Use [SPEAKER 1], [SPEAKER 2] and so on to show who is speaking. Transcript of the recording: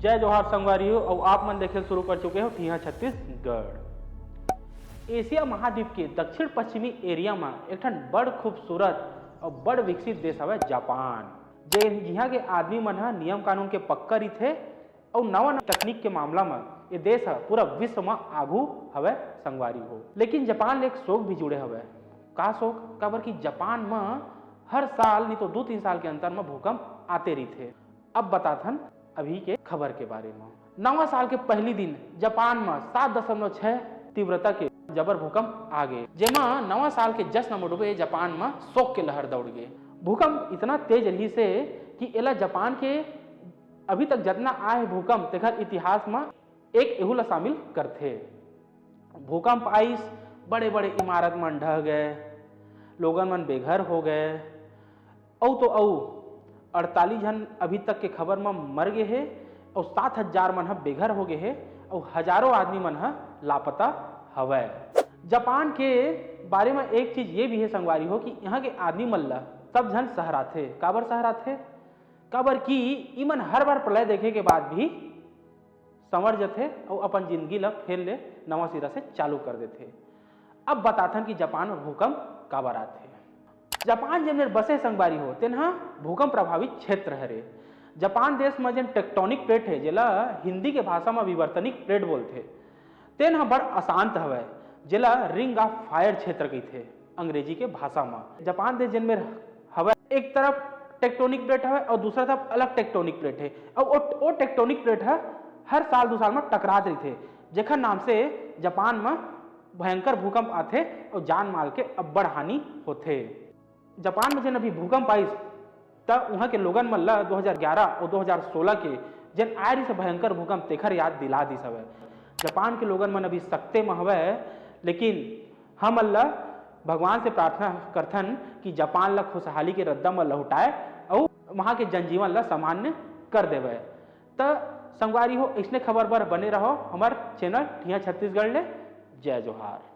[SPEAKER 1] जय जोहार संगवारियों। और आप मन देखे शुरू कर चुके हो ठिया छत्तीसगढ़। एशिया महाद्वीप के दक्षिण पश्चिमी एरिया में एक ठन बड़ खूबसूरत और बड़ विकसित देश हवे जापान। जिहा के आदमी मन ह नियम कानून के पक्का रहिथे और नवा तकनीक के मामला में ये देश पूरा विश्व में आगू हवे संगवारी हो। लेकिन जापान ले एक शोक भी जुड़े हवे। का शोक? काबर कि जापान में हर साल नहीं तो 2-3 साल के अंतर में भूकंप आते रहिथे। अब बताथन अभी के खबर के बारे में। नवा साल के पहली दिन जापान में 7.6 तीव्रता के जबर भूकंप आ गए, जेमा नवा साल के जश्न मनावे जापान में शोक के लहर दौड़ गए। भूकंप इतना तेज रही से कि एला जापान के अभी तक जितना आए भूकंप तेखर इतिहास में एक एहुला शामिल करथे। भूकंप आइस, बड़े बड़े इमारत मन ढह गए, लोगन मन बेघर हो गए। औ तो 48 जन अभी तक के खबर में मर गए है और 7,000 मन बेघर हो गए है और हजारों आदमी मन लापता हवै। जापान के बारे में एक चीज ये भी है संगवारी हो कि यहाँ के आदमी मन ला सब जन सहराथे। काबर सहराथे? काबर कि इमन हर बार प्रलय देखे के बाद भी संवर जथे और अपन जिंदगी ला फिर ले नवा सिरा से चालू कर देथे। अब बताथन कि जापान में भूकंप काबर आथे। जापान जेन बसे संगवारी हो तेनहा भूकंप प्रभावित क्षेत्र हरे। जापान देश में जेन टेक्टोनिक प्लेट है जेला हिंदी के भाषा में विवर्तनिक प्लेट बोलथे, तेन बड़ अशांत हवै, जेला रिंग ऑफ फायर क्षेत्र कहथे अंग्रेजी के भाषा में। जापान देश जेन में हवै एक तरफ टेक्टोनिक प्लेट हवै और दूसरा तरफ अलग टेक्टोनिक प्लेट है और वो टेक्टोनिक प्लेट हर साल 2 साल में टकरात रहिथे, जेखर नाम से जापान में भयंकर भूकंप आथे और जान माल के अब्बड़ हानि होथे। जापान में जेन अभी भूकंप आइस तब वहाँ के लोगन मन ला 2011 और 2016 के जेन आए रही से भयंकर भूकंप तेखर याद दिला दिस हवै। जापान के लोगन मन अभी सकते में हवै, लेकिन हम ला भगवान से प्रार्थना करथन कि जापान ला खुशहाली के रद्दा में लौटाए और वहाँ के जनजीवन ला सामान्य कर देवे। तो संगवारी हो इसने खबर पर बने रहो हमार चैनल ठिया छत्तीसगढ़ ले। जय जोहार।